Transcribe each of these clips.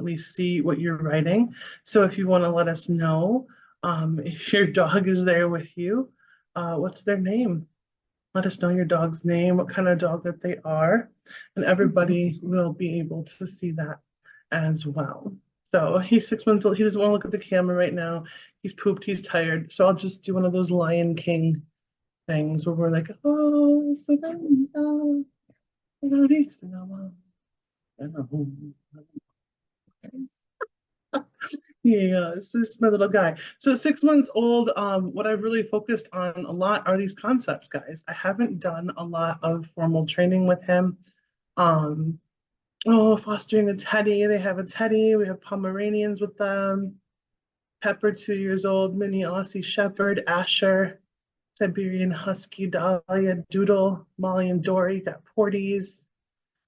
We see what you're writing. So if you want to let us know if your dog is there with you, what's their name? Let us know your dog's name, what kind of dog that they are, and everybody will be able to see that as well. So he's 6 months old. He doesn't want to look at the camera right now. He's pooped. He's tired. So I'll just do one of those Lion King things where we're like, oh, Savannah, yeah, it's just my little guy. So 6 months old, what I've really focused on a lot are these concepts, guys. I haven't done a lot of formal training with him. Um, oh, fostering a teddy. They have a teddy. We have Pomeranians with them. Pepper, 2 years old, mini Aussie Shepherd, Asher, Siberian Husky, Dahlia, Doodle, Molly and Dory, got Porties.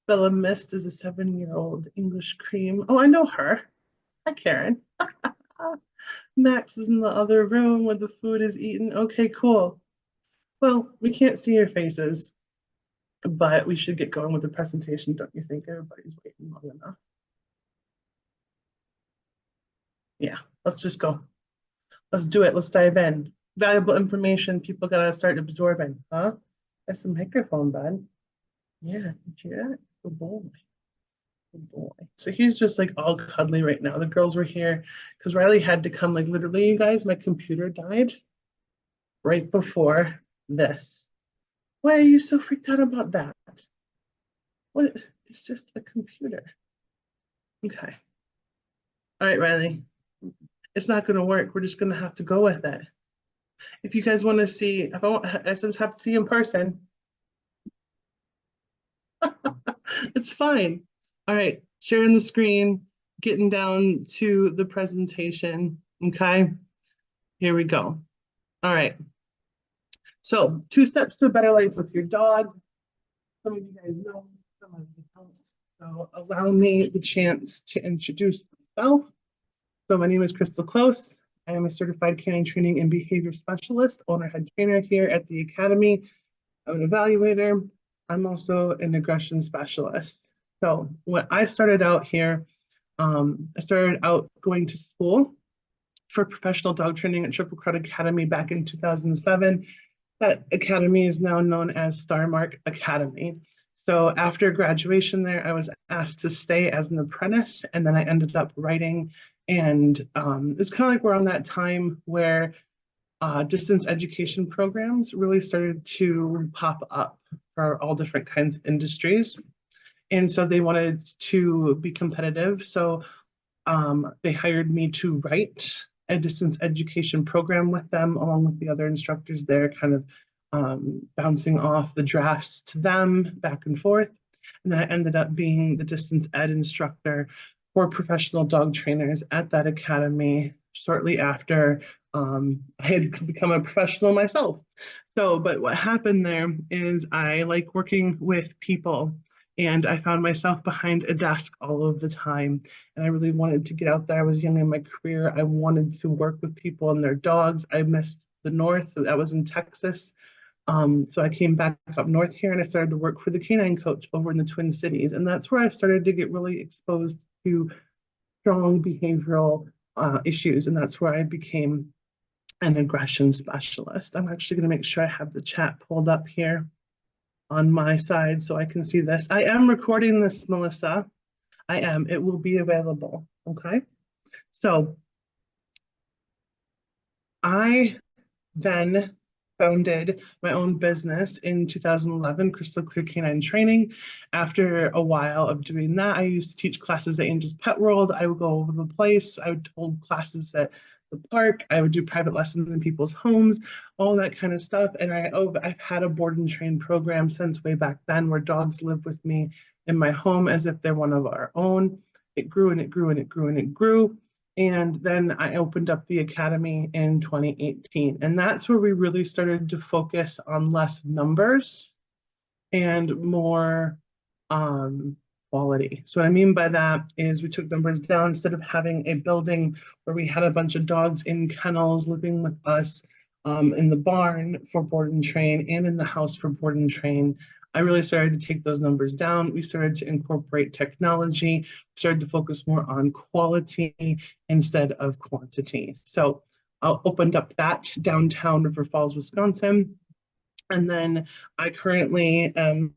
Bella Mist is a 7-year-old English cream. Oh, I know her. Hi, Karen. Max is in the other room where the food is eaten. Okay, cool. Well, we can't see your faces, but we should get going with the presentation, don't you think? Everybody's waiting long enough. Yeah, let's just go. Let's do it. Let's dive in. Valuable information people gotta start absorbing, huh? That's the microphone, bud. Yeah, you hear that? Good boy. Good boy. So he's just like all cuddly right now. The girls were here because Riley had to come, like literally, you guys, my computer died right before this. Why are you so freaked out about that? What? It's just a computer. Okay. All right, Riley. It's not going to work. We're just going to have to go with it. If you guys want to see, if I want, I sometimes have to see in person. It's fine. All right, sharing the screen, getting down to the presentation. Okay, here we go. All right. So 2 steps to a better life with your dog. Some of you guys know, some of you don't. So allow me the chance to introduce myself. So my name is Crystal Close. I am a certified canine training and behavior specialist, owner head trainer here at the Academy. I'm an evaluator. I'm also an aggression specialist. So when I started out here, I started out going to school for professional dog training at Triple Crown Academy back in 2007. That academy is now known as Star Mark Academy. So after graduation there, I was asked to stay as an apprentice, and then I ended up writing. And it's kind of like we're on that time where distance education programs really started to pop up for all different kinds of industries. And so they wanted to be competitive. So they hired me to write a distance education program with them, along with the other instructors there, kind of bouncing off the drafts to them back and forth. And then I ended up being the distance ed instructor for professional dog trainers at that academy shortly after I had become a professional myself. So, but what happened there is I like working with people, and I found myself behind a desk all of the time. And I really wanted to get out there. I was young in my career. I wanted to work with people and their dogs. I missed the North. I was in Texas. So I came back up north here and I started to work for the canine coach over in the Twin Cities. And that's where I started to get really exposed to strong behavioral issues. And that's where I became an aggression specialist. I'm actually going to make sure I have the chat pulled up here on my side so I can see this. I am recording this, Melissa. I am. It will be available. Okay. So I then founded my own business in 2011, Crystal Clear Canine Training. After a while of doing that, I used to teach classes at Angels Pet World. I would go over the place. I would hold classes at the park. I would do private lessons in people's homes, all that kind of stuff. And I've had a board and train program since way back then where dogs live with me in my home as if they're one of our own. It grew and it grew and it grew and it grew. And then I opened up the academy in 2018. And that's where we really started to focus on less numbers and more quality. So what I mean by that is we took numbers down. Instead of having a building where we had a bunch of dogs in kennels living with us in the barn for board and train and in the house for board and train, I really started to take those numbers down. We started to incorporate technology, started to focus more on quality instead of quantity. So I opened up that downtown River Falls, Wisconsin. And then I currently am,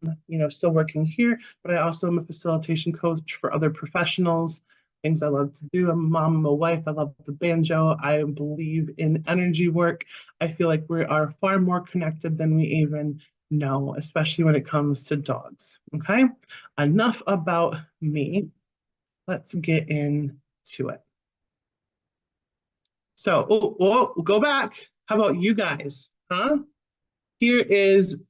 still working here, but I also am a facilitation coach for other professionals, things I love to do. I'm a mom, I'm a wife, I love the banjo. I believe in energy work. I feel like we are far more connected than we even know, especially when it comes to dogs. Okay, enough about me. Let's get into it. So, go back. How about you guys? Huh? Here is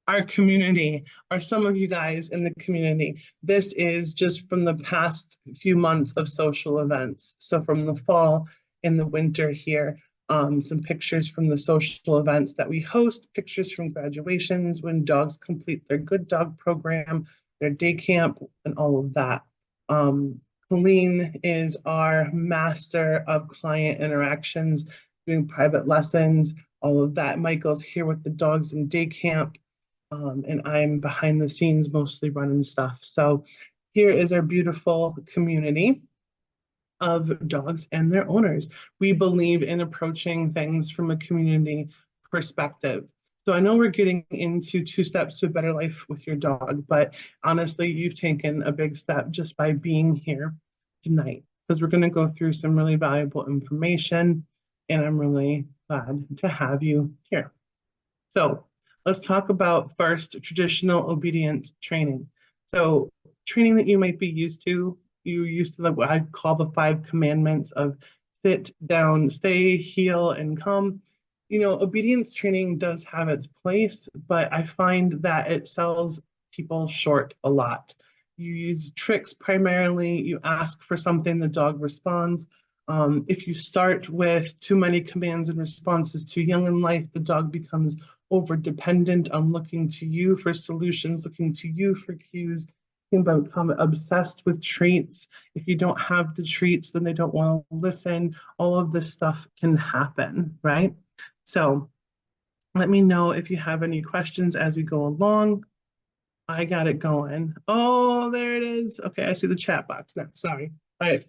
our community, or some of you guys in the community. This is just from the past few months of social events. So from the fall and the winter here, some pictures from the social events that we host, pictures from graduations, when dogs complete their good dog program, their day camp, and all of that. Colleen is our master of client interactions, doing private lessons, all of that. Michael's here with the dogs in day camp. And I'm behind the scenes mostly running stuff. So here is our beautiful community of dogs and their owners. We believe in approaching things from a community perspective. So I know we're getting into 2 steps to a better life with your dog, but honestly, you've taken a big step just by being here tonight, because we're going to go through some really valuable information, and I'm really glad to have you here. So let's talk about first traditional obedience training. So training that you might be used to, you used to what I call the 5 commandments of sit, down, stay, heel, and come. Obedience training does have its place, but I find that it sells people short a lot. You use tricks primarily, you ask for something, the dog responds. If you start with too many commands and responses too young in life, the dog becomes over dependent on looking to you for solutions, looking to you for cues, become obsessed with treats. If you don't have the treats, then they don't want to listen. All of this stuff can happen, right? So let me know if you have any questions as we go along. I got it going. Oh, there it is. Okay, I see the chat box now. Sorry. All right.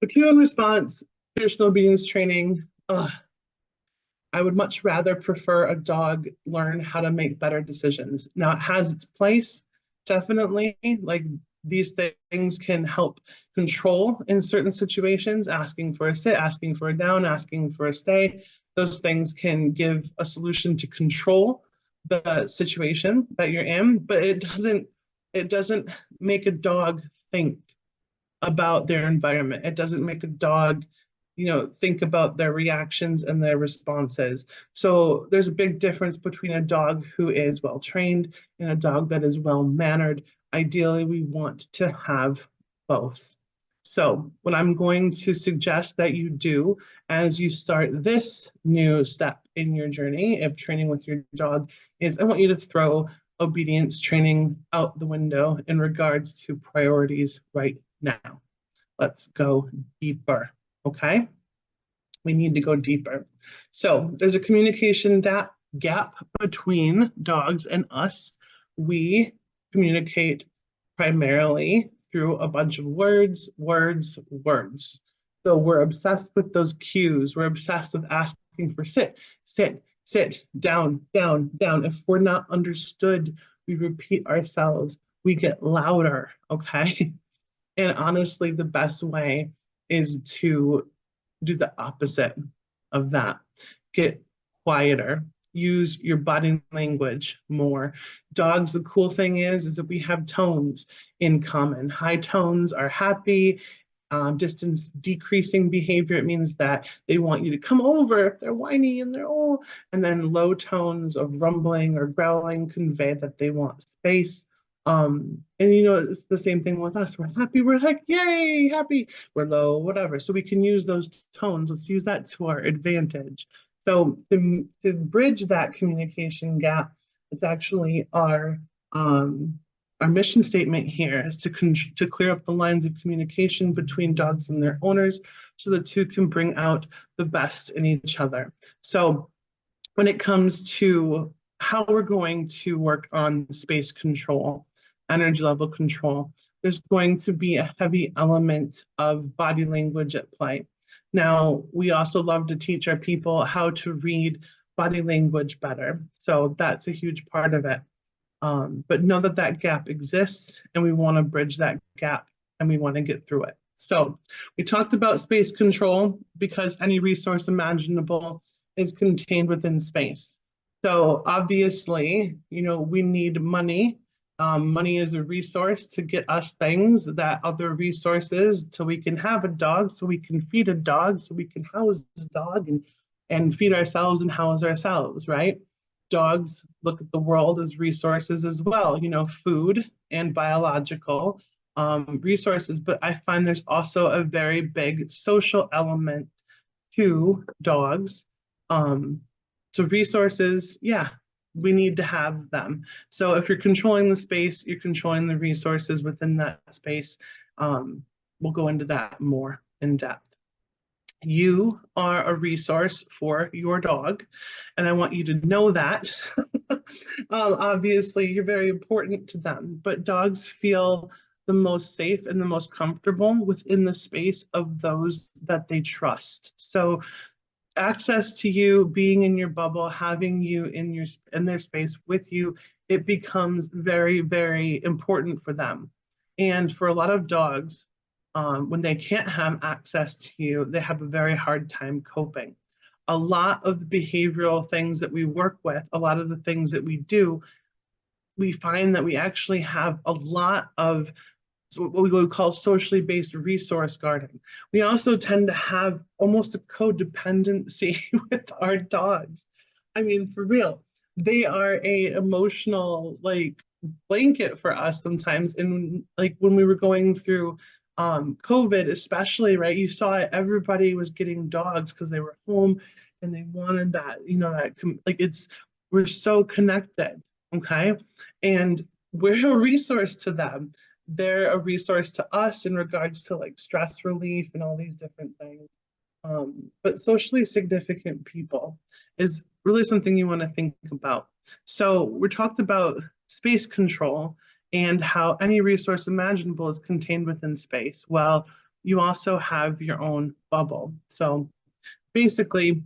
The cue and response, traditional obedience training. I would much rather prefer a dog learn how to make better decisions. Now, it has its place, definitely. Like, these things can help control in certain situations, asking for a sit, asking for a down, asking for a stay. Those things can give a solution to control the situation that you're in, but it doesn't make a dog think about their environment. It doesn't make a dog think about their reactions and their responses. So there's a big difference between a dog who is well trained and a dog that is well mannered. Ideally, we want to have both. So what I'm going to suggest that you do as you start this new step in your journey of training with your dog is I want you to throw obedience training out the window in regards to priorities right now. Let's go deeper. Okay, we need to go deeper. So there's a communication gap between dogs and us. We communicate primarily through a bunch of words. So we're obsessed with those cues. We're obsessed with asking for sit, sit, sit, down, down, down. If we're not understood, we repeat ourselves. We get louder, okay? And honestly, the best way is to do the opposite of that. Get quieter. Use your body language more. Dogs, the cool thing is that we have tones in common. High tones are happy. Distance decreasing behavior, it means that they want you to come over if they're whiny and they're all, and then low tones of rumbling or growling convey that they want space. And it's the same thing with us. We're happy, we're like, yay, happy. We're low, whatever. So we can use those tones. Let's use that to our advantage. So to bridge that communication gap, it's actually our mission statement here is to clear up the lines of communication between dogs and their owners so the two can bring out the best in each other. So when it comes to how we're going to work on space control, energy level control, there's going to be a heavy element of body language at play. Now, we also love to teach our people how to read body language better. So that's a huge part of it. But know that that gap exists and we want to bridge that gap and we want to get through it. So we talked about space control because any resource imaginable is contained within space. So obviously, we need money. Money is a resource to get us things that other resources, so we can have a dog, so we can feed a dog, so we can house a dog and feed ourselves and house ourselves, right? Dogs look at the world as resources as well, food and biological resources. But I find there's also a very big social element to dogs. So resources, yeah, we need to have them. So if you're controlling the space, you're controlling the resources within that space. We'll go into that more in depth. You are a resource for your dog, and I want you to know that. Obviously, you're very important to them, but dogs feel the most safe and the most comfortable within the space of those that they trust. So access to you, being in your bubble, having you in their space with you, it becomes very, very important for them. And for a lot of dogs, when they can't have access to you, they have a very hard time coping. A lot of the behavioral things that we work with, a lot of the things that we do, we find that we actually have a lot of what we would call socially based resource guarding. We also tend to have almost a codependency with our dogs. I mean, for real, they are a emotional blanket for us sometimes. And like when we were going through COVID, especially, right? You saw it, everybody was getting dogs because they were home and they wanted that, we're so connected, okay? And we're a resource to them. They're a resource to us in regards to stress relief and all these different things. But socially significant people is really something you want to think about. So we talked about space control and how any resource imaginable is contained within space. Well, you also have your own bubble. So basically,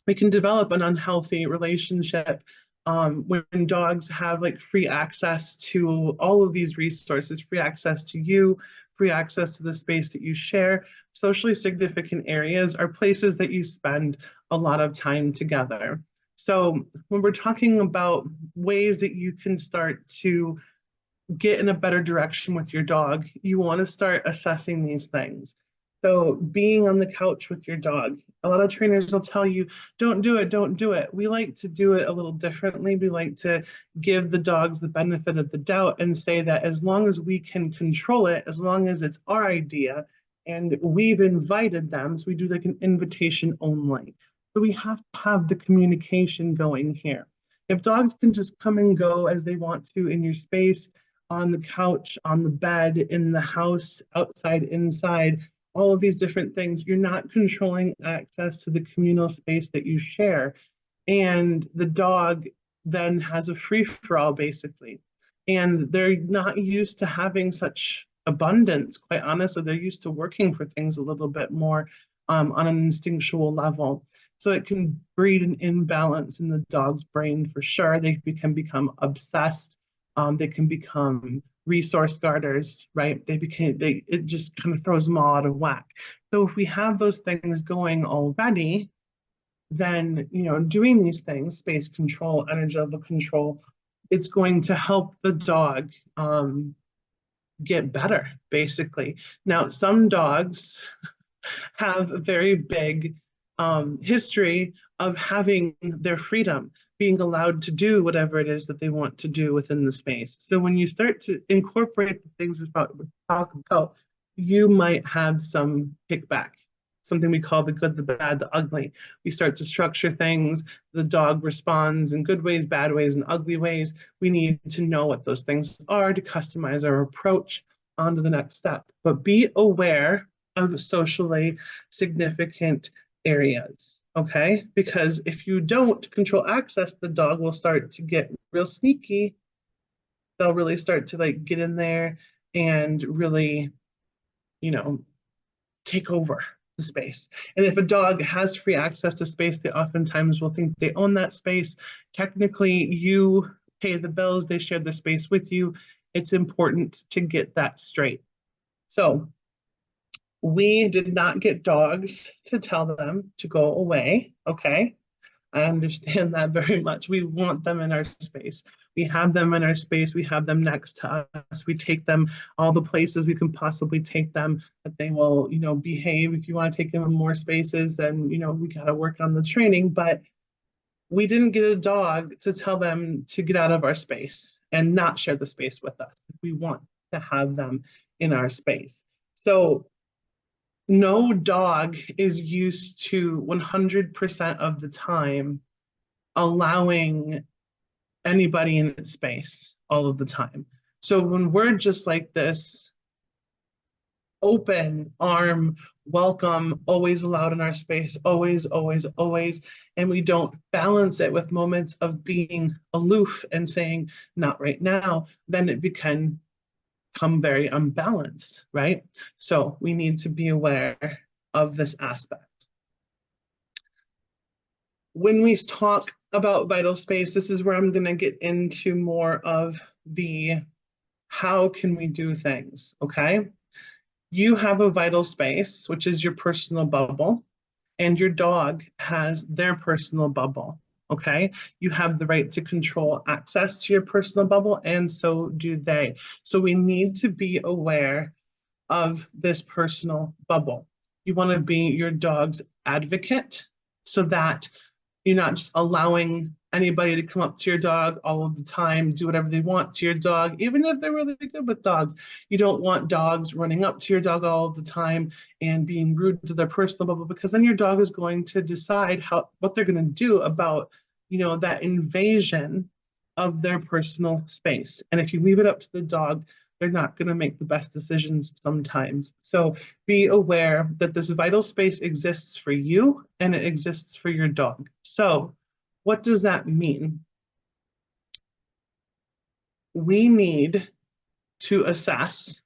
we can develop an unhealthy relationship when dogs have free access to all of these resources, free access to you, free access to the space that you share. Socially significant areas are places that you spend a lot of time together. So when we're talking about ways that you can start to get in a better direction with your dog, you want to start assessing these things. So being on the couch with your dog, a lot of trainers will tell you, don't do it, don't do it. We like to do it a little differently. We like to give the dogs the benefit of the doubt and say that as long as we can control it, as long as it's our idea and we've invited them, so we do an invitation only. So we have to have the communication going here. If dogs can just come and go as they want to in your space, on the couch, on the bed, in the house, outside, inside, all of these different things, you're not controlling access to the communal space that you share. And the dog then has a free-for-all, basically. And they're not used to having such abundance, quite honestly. They're used to working for things a little bit more on an instinctual level. So it can breed an imbalance in the dog's brain for sure. They can become obsessed. They can become resource guarders, right? It just kind of throws them all out of whack. So if we have those things going already, then, doing these things, space control, energy level control, it's going to help the dog get better, basically. Now, some dogs have a very big history of having their freedom, being allowed to do whatever it is that they want to do within the space. So when you start to incorporate the things we talk about, you might have some kickback, something we call the good, the bad, the ugly. We start to structure things. The dog responds in good ways, bad ways, and ugly ways. We need to know what those things are to customize our approach on to the next step. But be aware of socially significant areas. okay? Because if you don't control access, the dog will start to get real sneaky. They'll really start to like get in there and really, you know, take over the space. And if a dog has free access to space, they oftentimes will think they own that space. Technically, you pay the bills, they share the space with you. It's important to get that straight. So we did not get dogs to tell them to go away, okay? I understand that very much. We want them in our space. We have them in our space. We have them next to us. We take them all the places we can possibly take them, that they will, behave. If you want to take them in more spaces, then, we got to work on the training. But we didn't get a dog to tell them to get out of our space and not share the space with us. We want to have them in our space. So no dog is used to 100% of the time allowing anybody in its space all of the time. So when we're just like this open arm, welcome, always allowed in our space, always, always, always, and we don't balance it with moments of being aloof and saying, not right now, then it can become very unbalanced, right? So we need to be aware of this aspect. When we talk about vital space, this is where I'm going to get into more of the how can we do things, okay? You have a vital space, which is your personal bubble, and your dog has their personal bubble, okay? You have the right to control access to your personal bubble, and so do they. So we need to be aware of this personal bubble. You want to be your dog's advocate so that you're not just allowing anybody to come up to your dog all of the time, do whatever they want to your dog, even if they're really good with dogs. You don't want dogs running up to your dog all the time and being rude to their personal bubble, because then your dog is going to decide what they're going to do about, that invasion of their personal space. And if you leave it up to the dog, they're not going to make the best decisions sometimes. So be aware that this vital space exists for you and it exists for your dog. So what does that mean? We need to assess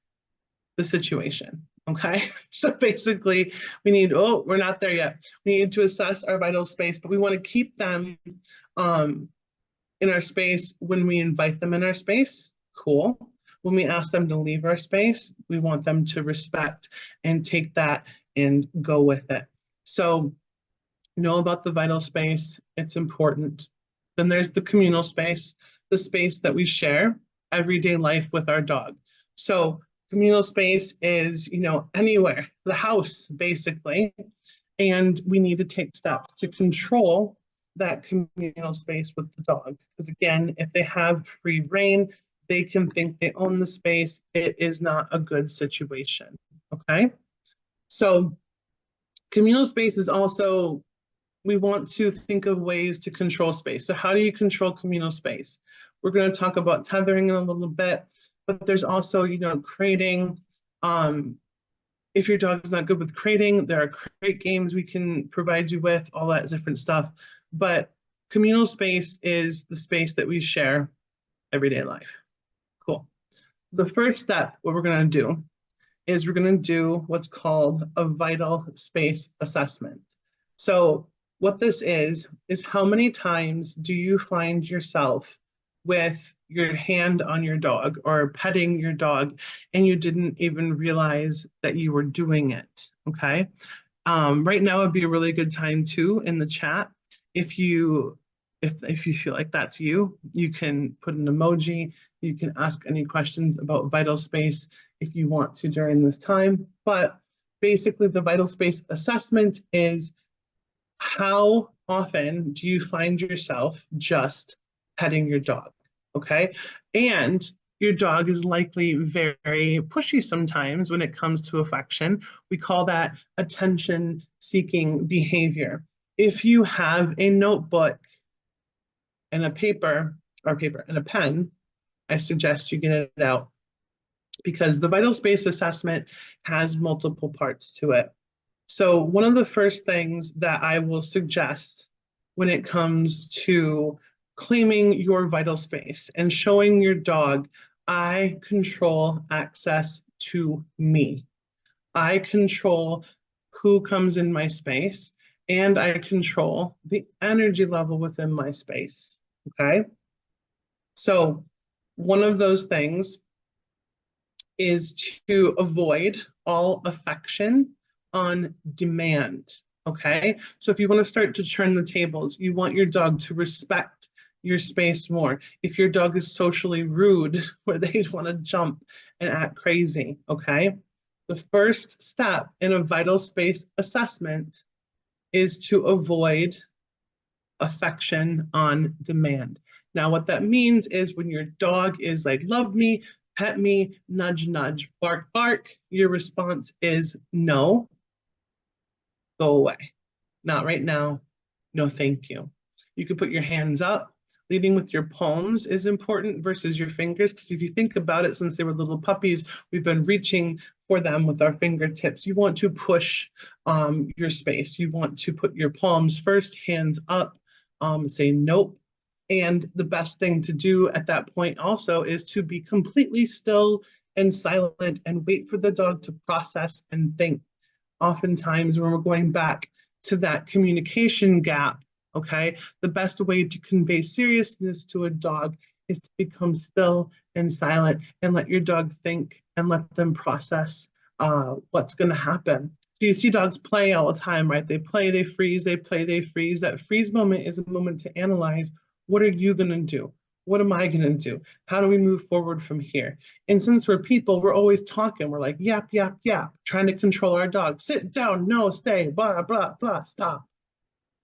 the situation. Okay, so basically we're not there yet. We need to assess our vital space, but we want to keep them in our space when we invite them in our space. Cool. When we ask them to leave our space, we want them to respect and take that and go with it. So know about the vital space. It's important. Then there's the communal space, the space that we share everyday life with our dog. So communal space is, anywhere, the house, basically. And we need to take steps to control that communal space with the dog. Because again, if they have free reign, they can think they own the space. It is not a good situation, okay? So communal space is also, we want to think of ways to control space. So how do you control communal space? We're going to talk about tethering in a little bit, but there's also, crating. If your dog is not good with crating, there are crate games we can provide you with, all that different stuff. But communal space is the space that we share everyday life. Cool. The first step, what we're going to do is we're going to do what's called a vital space assessment. So what this is how many times do you find yourself with your hand on your dog or petting your dog and you didn't even realize that you were doing it, okay? Right now would be a really good time too in the chat. If you feel like that's you, you can put an emoji, you can ask any questions about vital space if you want to during this time. But basically the vital space assessment is how often do you find yourself just petting your dog, okay? And your dog is likely very pushy sometimes when it comes to affection. We call that attention-seeking behavior. If you have a notebook and a paper and a pen, I suggest you get it out, because the vital space assessment has multiple parts to it. So one of the first things that I will suggest when it comes to claiming your vital space and showing your dog, I control access to me. I control who comes in my space and I control the energy level within my space. Okay. So one of those things is to avoid all affection on demand. Okay. So if you want to start to turn the tables, you want your dog to respect your space more. If your dog is socially rude, where they want to jump and act crazy, okay? The first step in a vital space assessment is to avoid affection on demand. Now, what that means is when your dog is like, love me, pet me, nudge, nudge, bark, bark, your response is no, go away. Not right now. No, thank you. You could put your hands up. Leading with your palms is important versus your fingers, because if you think about it, since they were little puppies, we've been reaching for them with our fingertips. You want to push your space. You want to put your palms first, hands up, say nope. And the best thing to do at that point also is to be completely still and silent and wait for the dog to process and think. Oftentimes, when we're going back to that communication gap, okay, the best way to convey seriousness to a dog is to become still and silent and let your dog think and let them process what's going to happen. So you see dogs play all the time, right? They play, they freeze, they play, they freeze. That freeze moment is a moment to analyze, what are you going to do? What am I going to do? How do we move forward from here? And since we're people, we're always talking. We're like, yap, yap, yap, trying to control our dog. Sit down, no, stay, blah, blah, blah, stop.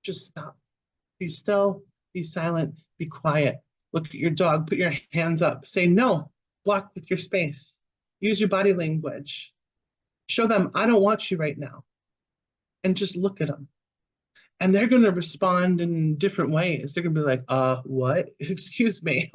Just stop. Be still, be silent, be quiet. Look at your dog, put your hands up, say no, block with your space. Use your body language. Show them, I don't want you right now. And just look at them. And they're going to respond in different ways. They're going to be like, what? Excuse me.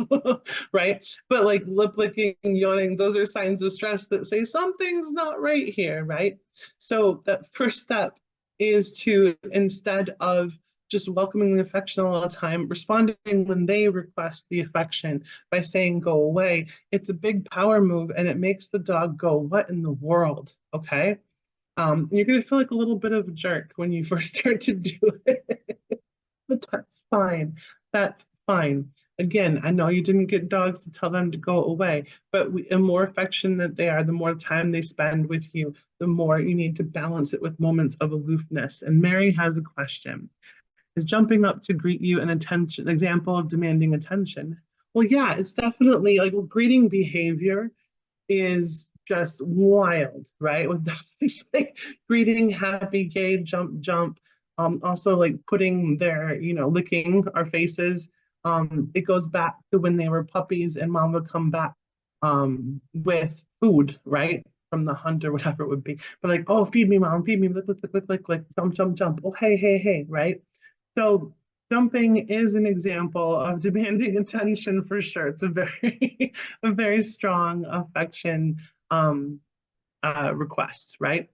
Right? But like lip licking, yawning, those are signs of stress that say something's not right here, right? So that first step is to, instead of just welcoming the affection all the time, responding when they request the affection by saying, go away. It's a big power move and it makes the dog go, what in the world? Okay. And you're going to feel like a little bit of a jerk when you first start to do it, but that's fine. That's fine. Again, I know you didn't get dogs to tell them to go away, but the more affectionate they are, the more time they spend with you, the more you need to balance it with moments of aloofness. And Mary has a question. Is jumping up to greet you an example of demanding attention? Well, yeah, it's definitely like greeting behavior is just wild, right? With dogs like greeting, happy, gay, jump, jump. Also like putting their, licking our faces. It goes back to when they were puppies and mom would come back with food, right? From the hunt or whatever it would be. But like, oh, feed me, mom, feed me, lick, lick, lick, lick, lick, lick, jump, jump, jump. Oh, hey, hey, hey, right? So jumping is an example of demanding attention for sure. It's a very, a very strong affection request, right?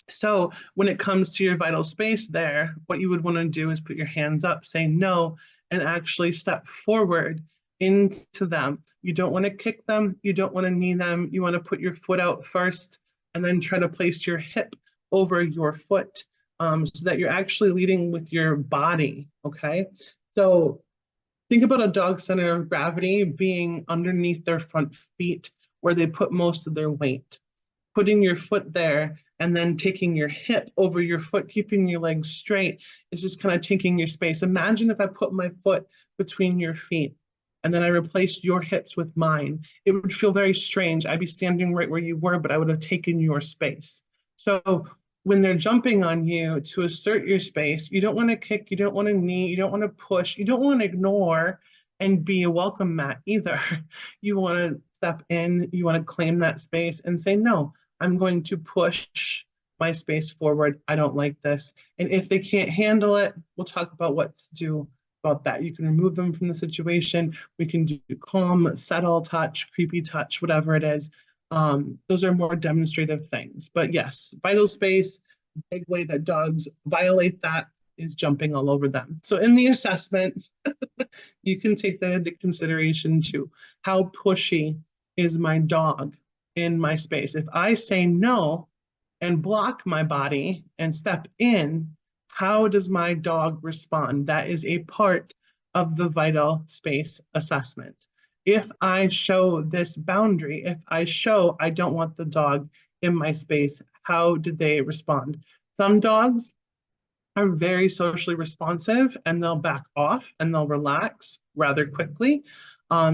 So when it comes to your vital space there, what you would want to do is put your hands up, say no, and actually step forward into them. You don't want to kick them. You don't want to knee them. You want to put your foot out first and then try to place your hip over your foot so that you're actually leading with your body, okay? So think about a dog's center of gravity being underneath their front feet where they put most of their weight. Putting your foot there and then taking your hip over your foot, keeping your legs straight is just kind of taking your space. Imagine if I put my foot between your feet and then I replaced your hips with mine. It would feel very strange. I'd be standing right where you were, but I would have taken your space. So when they're jumping on you to assert your space, you don't want to kick, you don't want to knee, you don't want to push, you don't want to ignore and be a welcome mat either. You want to step in, you want to claim that space and say, no, I'm going to push my space forward. I don't like this. And if they can't handle it, we'll talk about what to do about that. You can remove them from the situation. We can do calm, settle touch, creepy touch, whatever it is. Those are more demonstrative things. But yes, vital space, big way that dogs violate that is jumping all over them. So in the assessment, you can take that into consideration too. How pushy is my dog in my space? If I say no and block my body and step in, how does my dog respond? That is a part of the vital space assessment. If I show this boundary, if I show I don't want the dog in my space, how do they respond? Some dogs are very socially responsive and they'll back off and they'll relax rather quickly.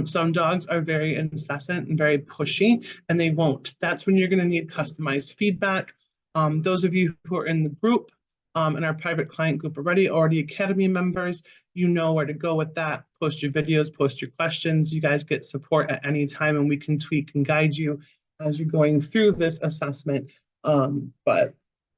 Some dogs are very incessant and very pushy and they won't. That's when you're going to need customized feedback. Those of you who are in the group in our private client group already Academy members, you know where to go with that. Post your videos, post your questions. You guys get support at any time and we can tweak and guide you as you're going through this assessment. But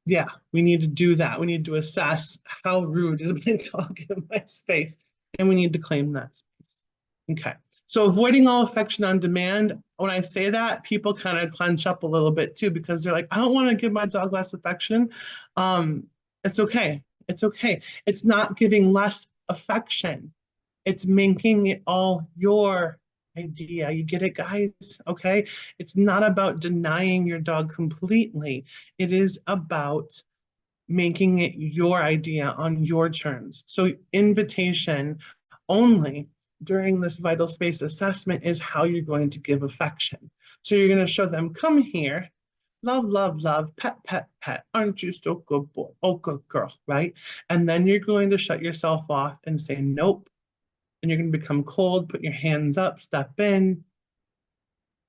yeah, we need to do that. We need to assess how rude is my dog in my space, and we need to claim that space. Okay, so avoiding all affection on demand. When I say that, people kind of clench up a little bit too because they're like, I don't want to give my dog less affection. It's okay. It's okay. It's not giving less affection. It's making it all your idea. You get it, guys? Okay. It's not about denying your dog completely. It is about making it your idea on your terms. So, invitation only during this vital space assessment is how you're going to give affection. So, you're going to show them, come here. Love, love, love, pet, pet, pet. Aren't you so good boy? Oh, good girl, right? And then you're going to shut yourself off and say, nope, and you're going to become cold, put your hands up, step in,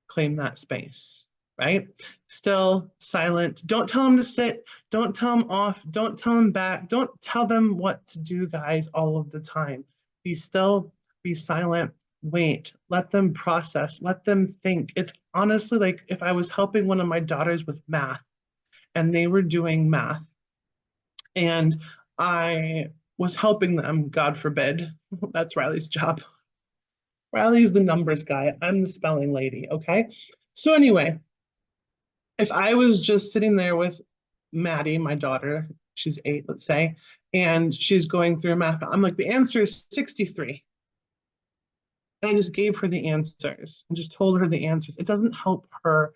claim that space, right? Still silent. Don't tell them to sit. Don't tell them off. Don't tell them back. Don't tell them what to do, guys, all of the time. Be still, be silent, wait, let them process, let them think. It's honestly like if I was helping one of my daughters with math and they were doing math and I was helping them, God forbid, that's Riley's job. Riley's the numbers guy. I'm the spelling lady, okay? So anyway, if I was just sitting there with Maddie, my daughter, she's 8, let's say, and she's going through math, I'm like, the answer is 63. And I just gave her the answers and just told her the answers. It doesn't help her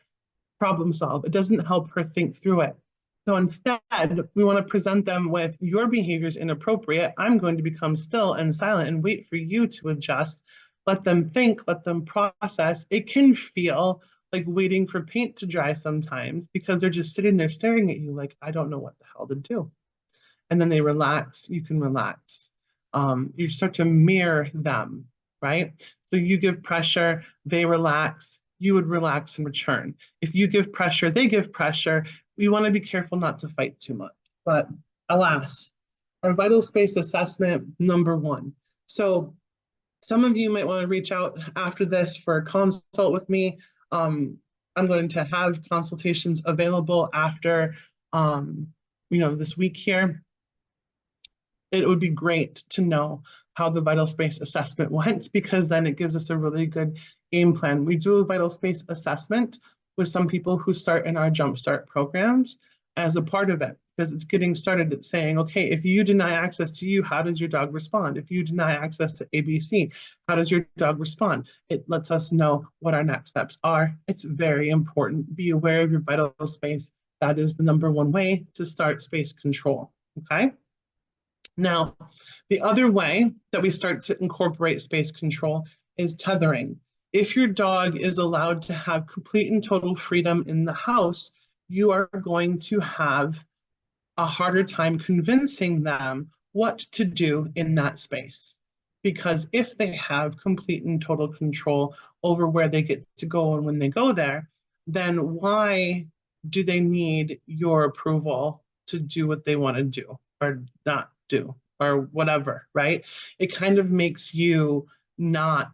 problem solve. It doesn't help her think through it. So instead, we want to present them with your behavior is inappropriate. I'm going to become still and silent and wait for you to adjust. Let them think, let them process. It can feel like waiting for paint to dry sometimes because they're just sitting there staring at you like, I don't know what the hell to do. And then they relax, you can relax. You start to mirror them, right? So you give pressure, they relax, you would relax in return. If you give pressure, they give pressure. We want to be careful not to fight too much. But alas, our vital space assessment, number 1. So some of you might want to reach out after this for a consult with me. I'm going to have consultations available after this week here. It would be great to know how the vital space assessment went because then it gives us a really good game plan. We do a vital space assessment with some people who start in our Jumpstart programs as a part of it because it's getting started at saying, okay, if you deny access to you, how does your dog respond? If you deny access to ABC, how does your dog respond? It lets us know what our next steps are. It's very important. Be aware of your vital space. That is the number 1 way to start space control, okay? Now, the other way that we start to incorporate space control is tethering. If your dog is allowed to have complete and total freedom in the house, you are going to have a harder time convincing them what to do in that space. Because if they have complete and total control over where they get to go and when they go there, then why do they need your approval to do what they want to do or not do or whatever, right? It kind of makes you not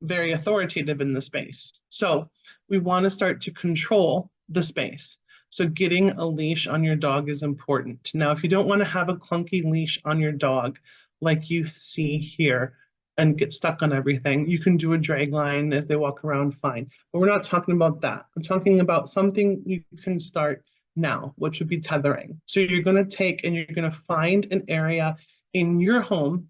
very authoritative in the space. So we want to start to control the space. So getting a leash on your dog is important. Now, if you don't want to have a clunky leash on your dog like you see here and get stuck on everything, you can do a drag line as they walk around, fine. But we're not talking about that. I'm talking about something you can start now, which would be tethering. So you're going to take and you're going to find an area in your home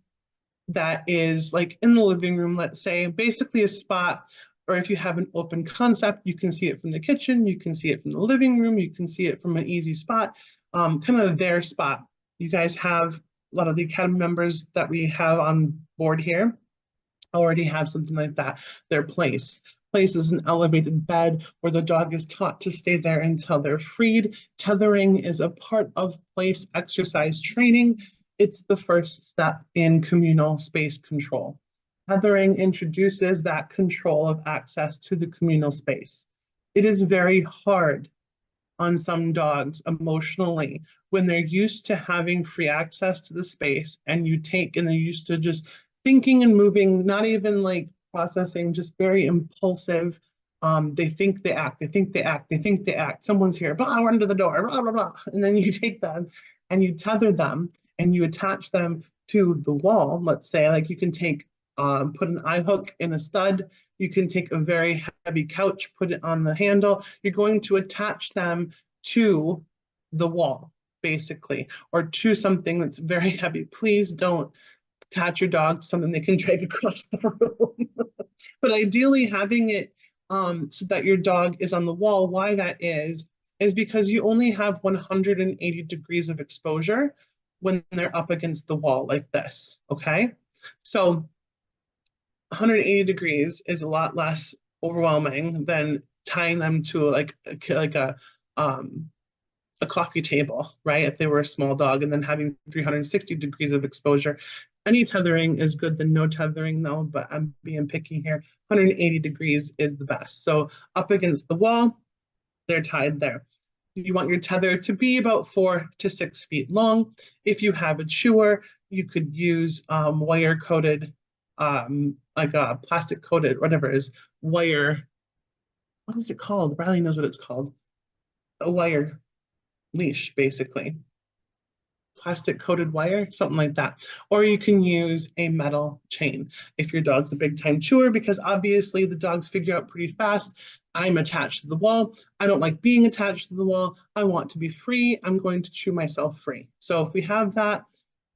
that is like in the living room, let's say, basically a spot, or if you have an open concept, you can see it from the kitchen, you can see it from the living room, you can see it from an easy spot, kind of their spot. You guys have a lot of the academy members that we have on board here already have something like that, their place. Place is an elevated bed where the dog is taught to stay there until they're freed. Tethering is a part of place exercise training. It's the first step in communal space control. Tethering introduces that control of access to the communal space. It is very hard on some dogs emotionally when they're used to having free access to the space and you take and they're used to just thinking and moving, not even like processing, just very impulsive. They think they act, they think they act, they think they act. Someone's here, blah, run to the door, blah, blah, blah. And then you take them and you tether them and you attach them to the wall. Let's say, like you can take, put an eye hook in a stud. You can take a very heavy couch, put it on the handle. You're going to attach them to the wall, basically, or to something that's very heavy. Please don't attach your dog to something they can drag across the room. But ideally having it so that your dog is on the wall, why that is because you only have 180 degrees of exposure when they're up against the wall like this, okay? So 180 degrees is a lot less overwhelming than tying them to like a coffee table, right? If they were a small dog, and then having 360 degrees of exposure. Any tethering is good than no tethering though, but I'm being picky here. 180 degrees is the best. So up against the wall, they're tied there. You want your tether to be about 4 to 6 feet long. If you have a chewer, you could use wire coated, like a plastic coated, whatever it is, wire. What is it called? Riley knows what it's called. A wire leash, basically. Plastic coated wire, something like that. Or you can use a metal chain if your dog's a big time chewer, because obviously the dogs figure out pretty fast, I'm attached to the wall. I don't like being attached to the wall. I want to be free. I'm going to chew myself free. So if we have that,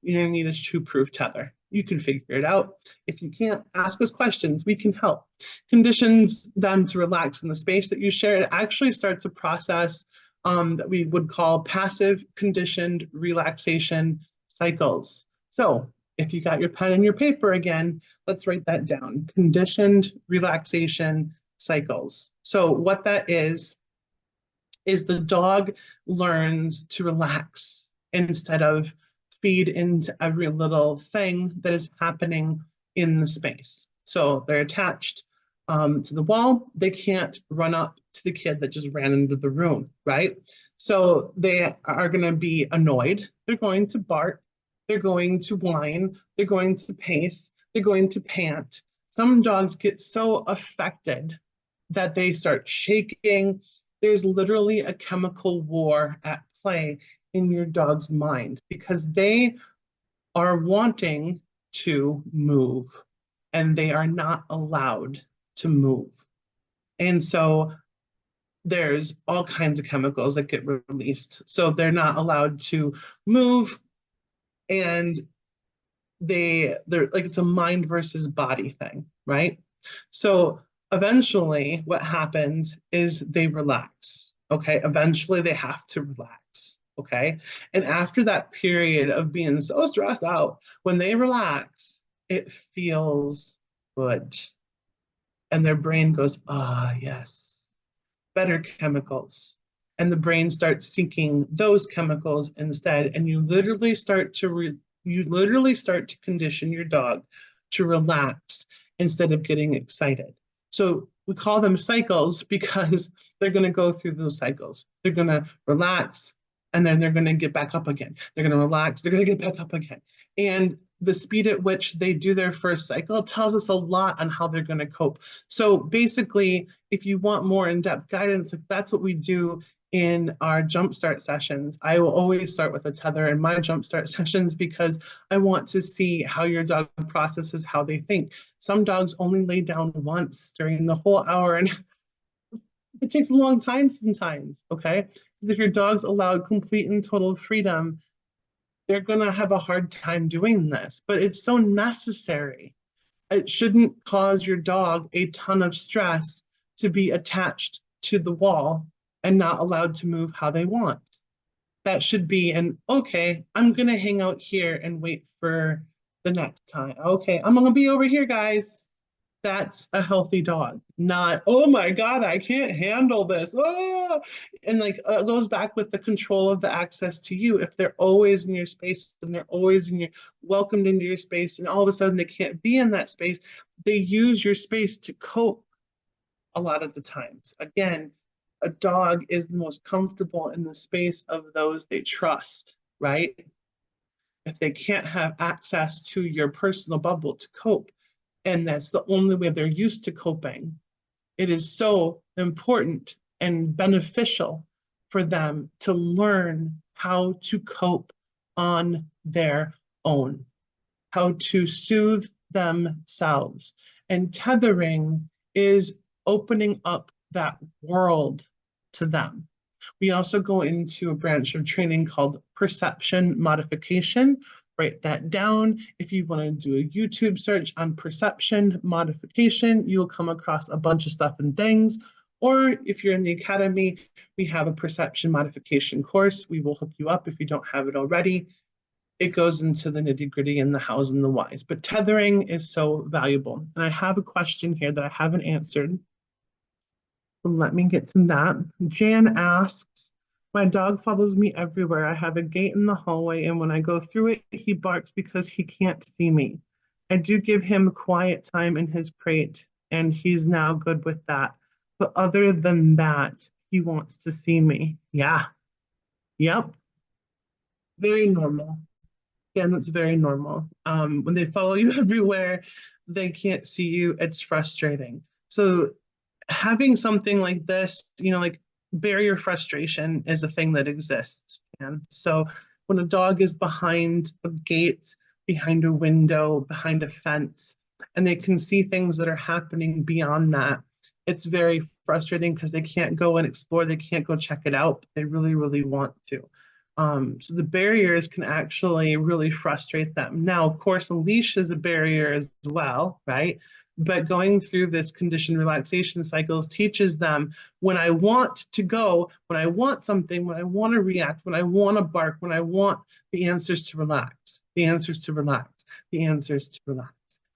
you're gonna need a chew-proof tether. You can figure it out. If you can't, ask us questions. We can help. Conditions them to relax in the space that you share. It actually starts a process that we would call passive conditioned relaxation cycles. So if you got your pen and your paper again, let's write that down. Conditioned relaxation cycles. So what that is the dog learns to relax instead of feed into every little thing that is happening in the space. So they're attached to the wall. They can't run up to the kid that just ran into the room, right? So they are going to be annoyed. They're going to bark. They're going to whine. They're going to pace. They're going to pant. Some dogs get so affected that they start shaking. There's literally a chemical war at play in your dog's mind because they are wanting to move and they are not allowed to move. And so there's all kinds of chemicals that get released. So they're not allowed to move, and they're like, it's a mind versus body thing, right? So eventually what happens is they relax, okay? Eventually they have to relax, okay? And after that period of being so stressed out, when they relax, it feels good. And their brain goes, ah, yes, better chemicals. And the brain starts seeking those chemicals instead. And you literally start to condition your dog to relax instead of getting excited. So we call them cycles because they're going to go through those cycles. They're going to relax, and then they're going to get back up again. They're going to relax, they're going to get back up again. And the speed at which they do their first cycle tells us a lot on how they're going to cope. So basically, if you want more in-depth guidance, if that's what we do in our jumpstart sessions, I will always start with a tether in my jumpstart sessions because I want to see how your dog processes how they think. Some dogs only lay down once during the whole hour, and it takes a long time sometimes, okay? Because if your dog's allowed complete and total freedom, they're going to have a hard time doing this, but it's so necessary. It shouldn't cause your dog a ton of stress to be attached to the wall and not allowed to move how they want. That should be an, okay, I'm going to hang out here and wait for the next time. Okay, I'm going to be over here, guys. That's a healthy dog, not, oh my God, I can't handle this. Oh! And like it goes back with the control of the access to you. If they're always in your space and they're always in your welcomed into your space, and all of a sudden they can't be in that space, they use your space to cope a lot of the times. Again, a dog is the most comfortable in the space of those they trust, right? If they can't have access to your personal bubble to cope, and that's the only way they're used to coping, it is so important and beneficial for them to learn how to cope on their own, how to soothe themselves. And tethering is opening up that world to them. We also go into a branch of training called perception modification. Write that down. If you want to do a YouTube search on perception modification, you'll come across a bunch of stuff and things. Or if you're in the academy, we have a perception modification course. We will hook you up if you don't have it already. It goes into the nitty gritty and the hows and the whys. But tethering is so valuable. And I have a question here that I haven't answered. So let me get to that. Jan asks, my dog follows me everywhere. I have a gate in the hallway, and when I go through it, he barks because he can't see me. I do give him quiet time in his crate, and he's now good with that. But other than that, he wants to see me. Yeah. Yep. Very normal. Yeah, that's very normal. When they follow you everywhere, they can't see you. It's frustrating. So having something like this, like barrier frustration is a thing that exists. And so when a dog is behind a gate, behind a window, behind a fence, and they can see things that are happening beyond that, it's very frustrating because they can't go and explore, they can't go check it out, but they really, really want to. So the barriers can actually really frustrate them. Now, of course, a leash is a barrier as well, right? But going through this conditioned relaxation cycles teaches them when I want to go, when I want something, when I want to react, when I want to bark, when I want the answers to relax, the answers to relax, the answers to relax.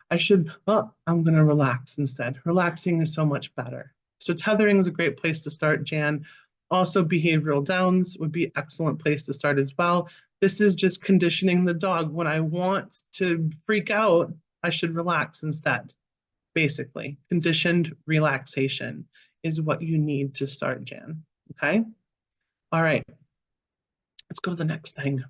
I'm going to relax instead. Relaxing is so much better. So tethering is a great place to start, Jan. Also, behavioral downs would be an excellent place to start as well. This is just conditioning the dog. When I want to freak out, I should relax instead. Basically, conditioned relaxation is what you need to start, Jan. Okay? All right. Let's go to the next thing.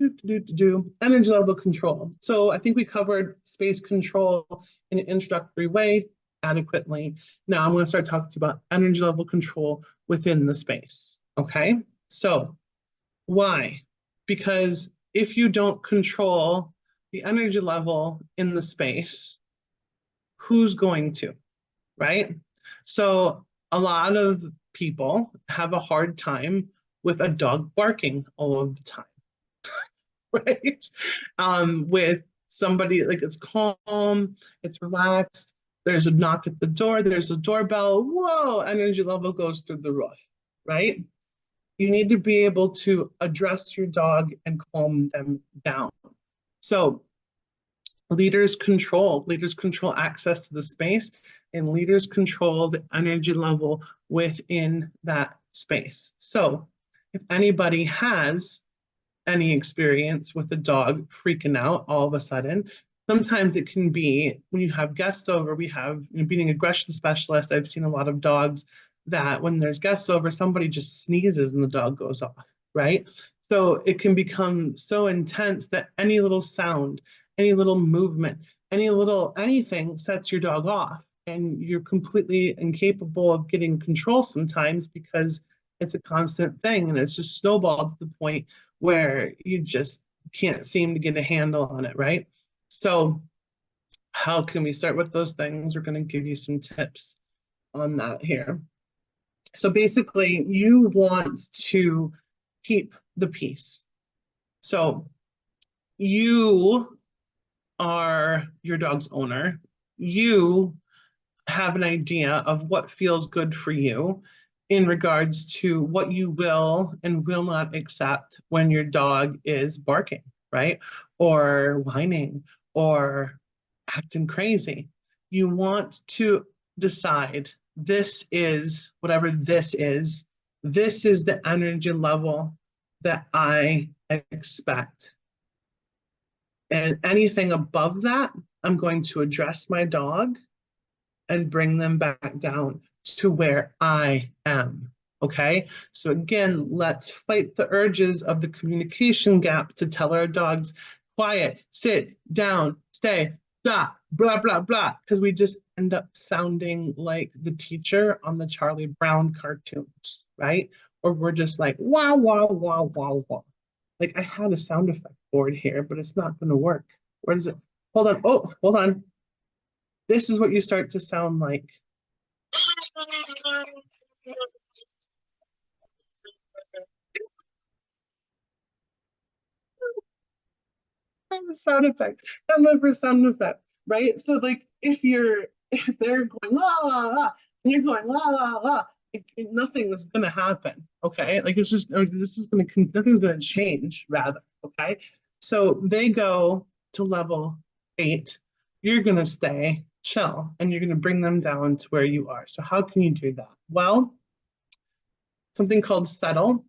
Energy level control. So I think we covered space control in an introductory way adequately. Now I'm going to start talking about energy level control within the space. Okay? So why? Because if you don't control the energy level in the space, who's going to, right? So a lot of people have a hard time with a dog barking all of the time, right? With somebody like it's calm, it's relaxed, there's a knock at the door, there's a doorbell, whoa, energy level goes through the roof, right? You need to be able to address your dog and calm them down. So leaders control access to the space, and leaders control the energy level within that space. So if anybody has any experience with a dog freaking out all of a sudden, sometimes it can be when you have guests over, we have, being an aggression specialist, I've seen a lot of dogs that when there's guests over, somebody just sneezes and the dog goes off, right? So it can become so intense that any little sound, any little movement, anything sets your dog off, and you're completely incapable of getting control sometimes because it's a constant thing, and it's just snowballed to the point where you just can't seem to get a handle on it, right? So how can we start with those things? We're going to give you some tips on that here. So basically, you want to keep the peace. So you are your dog's owner. You have an idea of what feels good for you in regards to what you will and will not accept when your dog is barking, right? Or whining or acting crazy. You want to decide this is whatever this is the energy level that I expect. And anything above that, I'm going to address my dog and bring them back down to where I am. Okay. So again, let's fight the urges of the communication gap to tell our dogs, quiet, sit down, stay, blah, blah, blah, blah, because we just end up sounding like the teacher on the Charlie Brown cartoons, right? Or we're just like, wow, wow, wow, wow, wow. Like I had a sound effect board here, but it's not going to work. Where does it? Hold on. Oh, hold on. This is what you start to sound like. The sound effect. That's my first sound effect, right? So like if they're going la la la and you're going la la la, nothing is gonna happen. Okay. Like it's just this is gonna nothing's gonna change rather. Okay. So they go to level 8, you're gonna stay chill and you're gonna bring them down to where you are. So how can you do that? Well, something called settle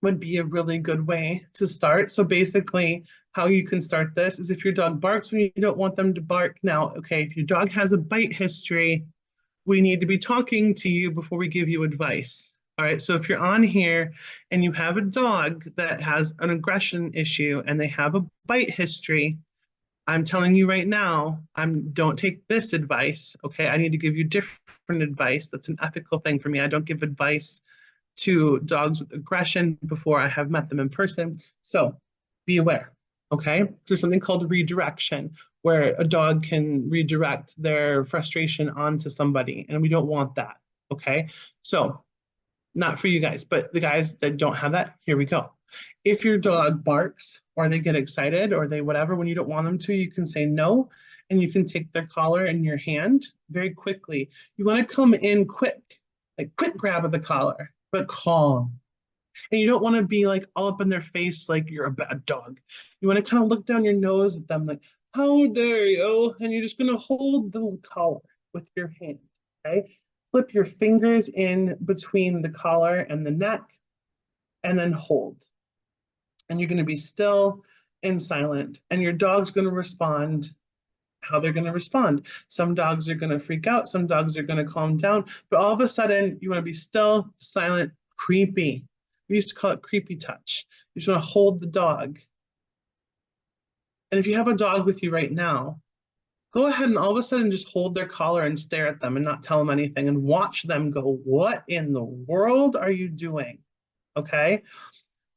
would be a really good way to start. So basically, how you can start this is if your dog barks when you don't want them to bark. Now, okay, if your dog has a bite history, we need to be talking to you before we give you advice. All right, so if you're on here and you have a dog that has an aggression issue and they have a bite history, I'm telling you right now, don't take this advice. Okay, I need to give you different advice. That's an ethical thing for me. I don't give advice to dogs with aggression before I have met them in person. So be aware, okay? There's something called redirection, where a dog can redirect their frustration onto somebody, and we don't want that, okay? So not for you guys, but the guys that don't have that, here we go. If your dog barks or they get excited or they whatever, when you don't want them to, you can say no, and you can take their collar in your hand very quickly. You want to come in quick, like quick grab of the collar, but calm. And you don't want to be like all up in their face like you're a bad dog. You want to kind of look down your nose at them like, how dare you? And you're just going to hold the collar with your hand, okay? Flip your fingers in between the collar and the neck and then hold. And you're going to be still and silent. And your dog's going to respond how they're going to respond. Some dogs are going to freak out. Some dogs are going to calm down. But all of a sudden, you want to be still, silent, creepy. We used to call it creepy touch. You just want to hold the dog. And if you have a dog with you right now, go ahead and all of a sudden just hold their collar and stare at them and not tell them anything and watch them go, what in the world are you doing? Okay.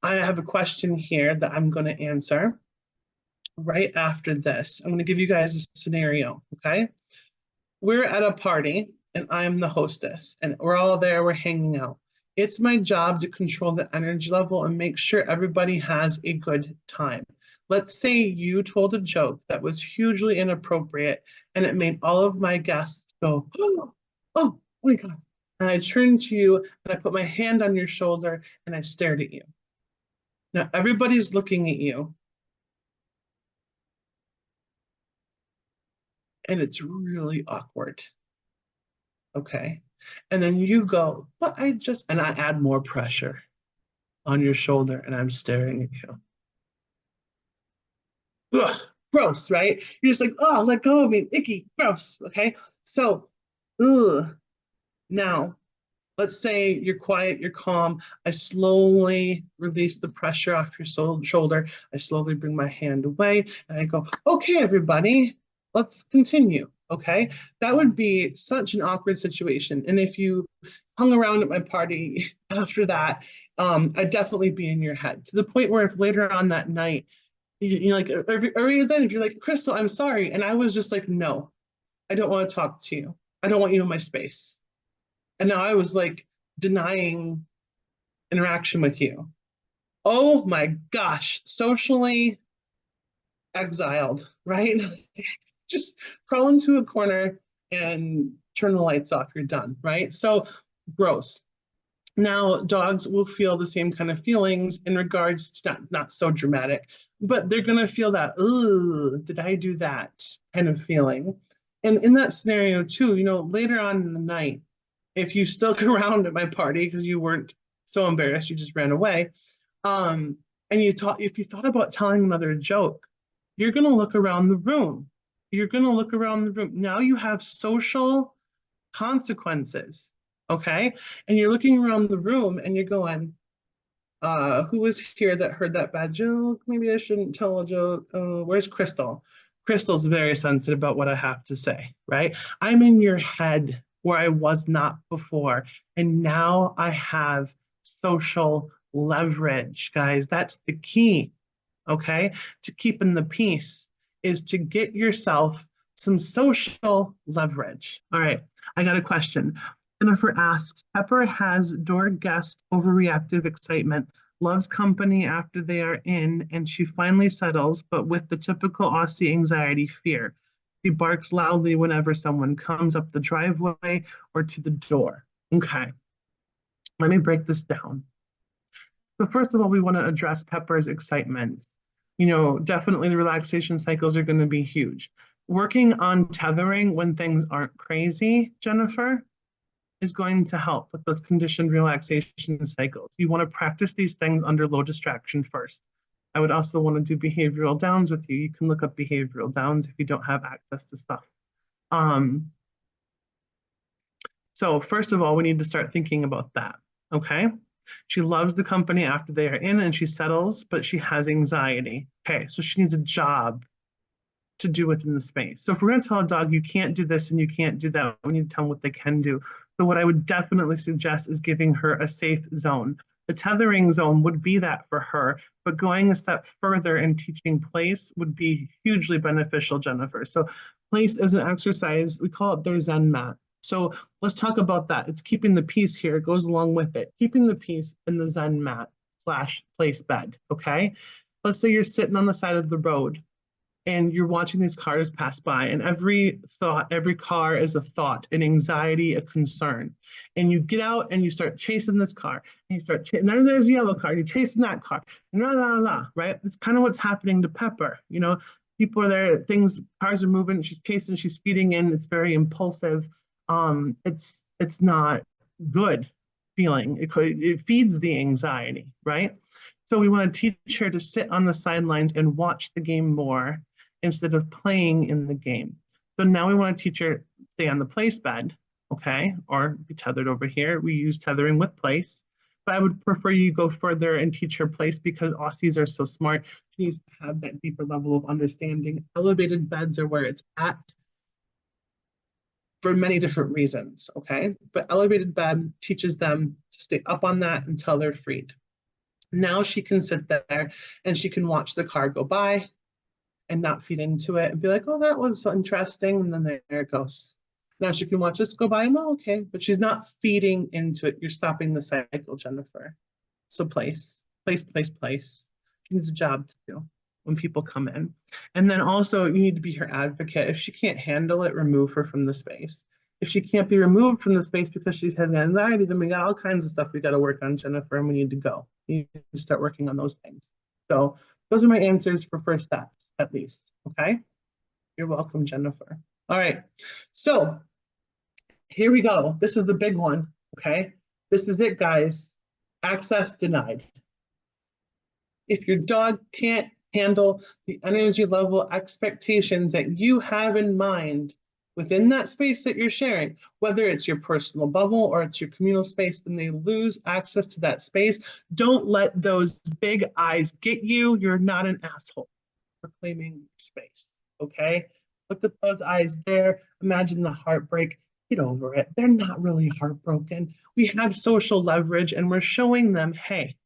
I have a question here that I'm going to answer right after this. I'm going to give you guys a scenario. Okay. We're at a party and I'm the hostess and we're all there, we're hanging out. It's my job to control the energy level and make sure everybody has a good time. Let's say you told a joke that was hugely inappropriate and it made all of my guests go, oh my God. And I turned to you and I put my hand on your shoulder and I stared at you. Now everybody's looking at you and it's really awkward. Okay. And then you go, but and I add more pressure on your shoulder and I'm staring at you. Ugh, gross, right? You're just like, oh, let go of me, icky, gross. Okay. So, ugh. Now, let's say you're quiet, you're calm. I slowly release the pressure off your shoulder. I slowly bring my hand away and I go, okay, everybody, let's continue. Okay. That would be such an awkward situation. And if you hung around at my party after that, I'd definitely be in your head to the point where if later on that night, you're like, or even then, if you're like, Crystal, I'm sorry. And I was just like, no, I don't want to talk to you. I don't want you in my space. And now I was like, denying interaction with you. Oh my gosh, socially exiled, right? Just crawl into a corner and turn the lights off, you're done, right? So gross. Now, dogs will feel the same kind of feelings in regards to not so dramatic, but they're going to feel that, oh, did I do that kind of feeling? And in that scenario, too, later on in the night, if you stuck around at my party because you weren't so embarrassed, you just ran away, um, and if you thought about telling another joke, you're going to look around the room. You're going to look around the room. Now you have social consequences, okay? And you're looking around the room and you're going, who was here that heard that bad joke? Maybe I shouldn't tell a joke. Where's Crystal? Crystal's very sensitive about what I have to say, right? I'm in your head where I was not before. And now I have social leverage, guys. That's the key, okay? To keeping the peace is to get yourself some social leverage. All right, I got a question. Jennifer asks, Pepper has door guest overreactive excitement, loves company after they are in, and she finally settles, but with the typical Aussie anxiety fear. She barks loudly whenever someone comes up the driveway or to the door. Okay, let me break this down. So first of all, we want to address Pepper's excitement. Definitely the relaxation cycles are going to be huge. Working on tethering when things aren't crazy, Jennifer, is going to help with those conditioned relaxation cycles. You want to practice these things under low distraction first. I would also want to do behavioral downs with you. You can look up behavioral downs if you don't have access to stuff. So first of all, we need to start thinking about that, okay? She loves the company after they are in and she settles, but she has anxiety. Okay, so she needs a job to do within the space. So if we're going to tell a dog you can't do this and you can't do that, we need to tell them what they can do. So what I would definitely suggest is giving her a safe zone. The tethering zone would be that for her, but going a step further and teaching place would be hugely beneficial, Jennifer. So place is an exercise, we call it their Zen mat. So let's talk about that. It's keeping the peace here, it goes along with it. Keeping the peace in the Zen mat / place bed, okay? Let's say you're sitting on the side of the road and you're watching these cars pass by, and every car is a thought, an anxiety, a concern. And you get out and you start chasing this car, and and then there's a yellow car, and you're chasing that car, and right? It's kind of what's happening to Pepper. People are there, cars are moving, she's chasing, she's speeding in, it's very impulsive. It's not good feeling. It feeds the anxiety, right? So we want to teach her to sit on the sidelines and watch the game more instead of playing in the game. So now we want to teach her stay on the place bed, okay, or be tethered over here. We use tethering with place, but I would prefer you go further and teach her place because Aussies are so smart. She needs to have that deeper level of understanding. Elevated beds are where it's at for many different reasons, okay? But elevated bed teaches them to stay up on that until they're freed. Now she can sit there and she can watch the car go by and not feed into it and be like, oh, that was interesting. And then there it goes. Now she can watch this go by and, oh, okay. But she's not feeding into it. You're stopping the cycle, Jennifer. So place. She needs a job to do when people come in. And then also you need to be her advocate. If she can't handle it, remove her from the space. If she can't be removed from the space because she has anxiety, then we got all kinds of stuff we got to work on, Jennifer, and we need to go. You need to start working on those things. So those are my answers for first steps, at least, okay? You're welcome, Jennifer. All right, so here we go. This is the big one, okay? This is it, guys. Access denied. If your dog can't handle the energy level expectations that you have in mind within that space that you're sharing, whether it's your personal bubble or it's your communal space, then they lose access to that space. Don't let those big eyes get you. You're not an asshole for claiming space, okay? Look at those eyes there. Imagine the heartbreak. Get over it. They're not really heartbroken. We have social leverage and we're showing them, hey,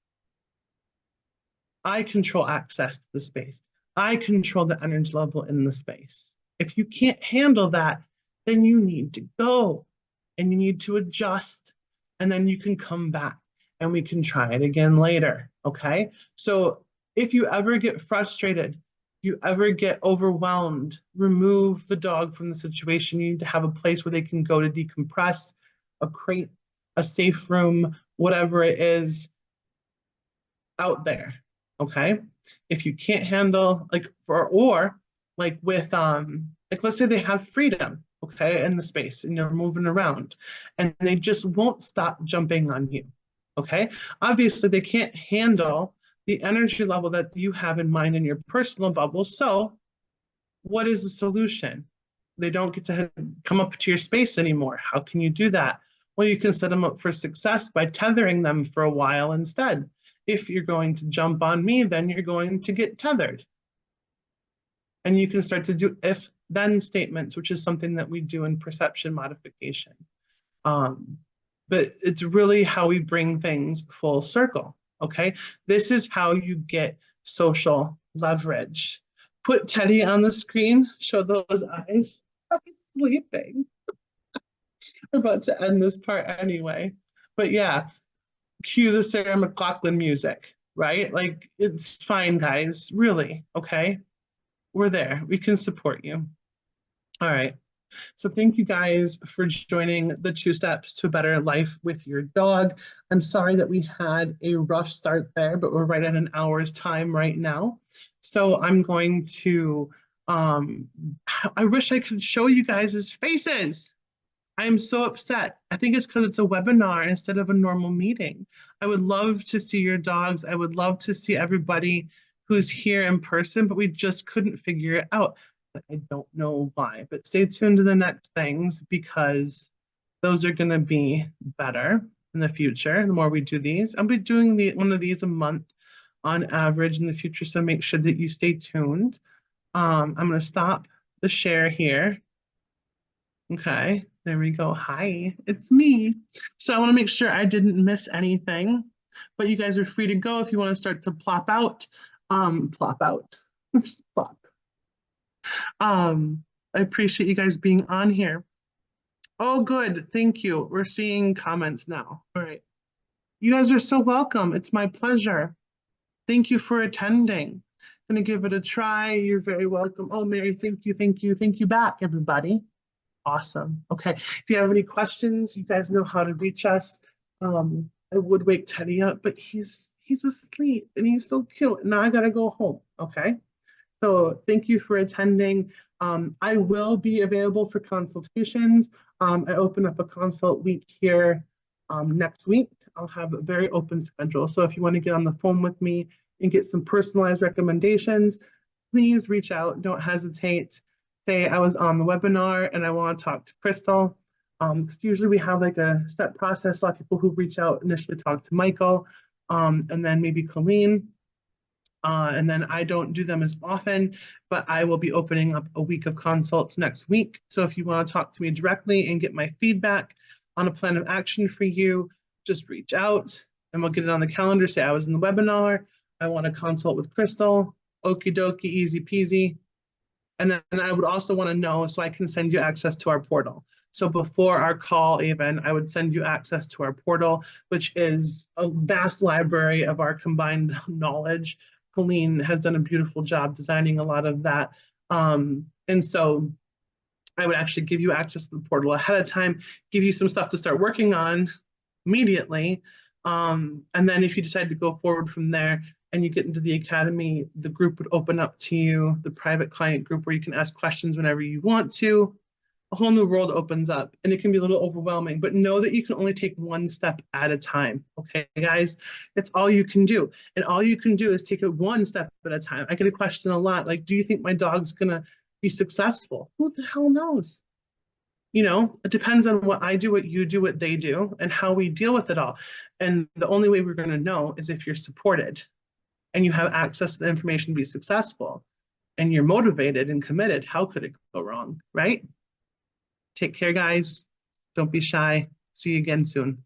I control access to the space. I control the energy level in the space. If you can't handle that, then you need to go and you need to adjust and then you can come back and we can try it again later, okay? So if you ever get frustrated, you ever get overwhelmed, remove the dog from the situation. You need to have a place where they can go to decompress, a crate, a safe room, whatever it is out there, okay? If you can't handle or like with like let's say they have freedom, okay, in the space and you're moving around and they just won't stop jumping on you, okay? Obviously they can't handle the energy level that you have in mind in your personal bubble. So what is the solution? They don't get to come up to your space anymore. How can you do that? Well, you can set them up for success by tethering them for a while instead. If you're going to jump on me, then you're going to get tethered. And you can start to do if then statements, which is something that we do in perception modification. But it's really how we bring things full circle. Okay. This is how you get social leverage. Put Teddy on the screen, show those eyes. He's sleeping. We're about to end this part anyway. But yeah, cue the Sarah McLachlan music, right? Like, it's fine, guys, really, okay? We're there. We can support you. All right. So thank you guys for joining the 2 Steps to a Better Life with Your Dog. I'm sorry that we had a rough start there, but we're right at an hour's time right now. So I'm going to, I wish I could show you guys' faces. I am so upset. I think it's because it's a webinar instead of a normal meeting. I would love to see your dogs. I would love to see everybody who's here in person, but we just couldn't figure it out. I don't know why, but stay tuned to the next things because those are going to be better in the future. The more we do these, I'll be doing one of these a month on average in the future. So make sure that you stay tuned. I'm going to stop the share here. Okay, there we go. Hi, it's me. So I want to make sure I didn't miss anything, but you guys are free to go if you want to start to plop out. Plop out. Plop. I appreciate you guys being on here. Oh, good. Thank you. We're seeing comments now. All right. You guys are so welcome. It's my pleasure. Thank you for attending. Gonna give it a try. You're very welcome. Oh, Mary, thank you, thank you, thank you back, everybody. Awesome. Okay. If you have any questions, you guys know how to reach us. I would wake Teddy up, but he's asleep and he's so cute. Now I gotta go home. Okay. So thank you for attending. I will be available for consultations. I open up a consult week here next week. I'll have a very open schedule. So if you want to get on the phone with me and get some personalized recommendations, please reach out. Don't hesitate. Say I was on the webinar and I want to talk to Crystal. Usually we have like a set process. A lot of people who reach out initially talk to Michael and then maybe Colleen. And then I don't do them as often, but I will be opening up a week of consults next week. So if you want to talk to me directly and get my feedback on a plan of action for you, just reach out and we'll get it on the calendar. Say I was in the webinar. I want to consult with Crystal. Okie dokie, easy peasy. And then I would also want to know so I can send you access to our portal. So before our call even, I would send you access to our portal, which is a vast library of our combined knowledge. Colleen has done a beautiful job designing a lot of that. And so I would actually give you access to the portal ahead of time, give you some stuff to start working on immediately. And then if you decide to go forward from there and you get into the academy, the group would open up to you, the private client group where you can ask questions whenever you want to. A whole new world opens up and it can be a little overwhelming, but know that you can only take one step at a time. Okay, guys, that's all you can do. And all you can do is take it one step at a time. I get a question a lot, like, do you think my dog's gonna be successful? Who the hell knows? You know, it depends on what I do, what you do, what they do, and how we deal with it all. And the only way we're gonna know is if you're supported and you have access to the information to be successful and you're motivated and committed. How could it go wrong, right? Take care, guys. Don't be shy. See you again soon.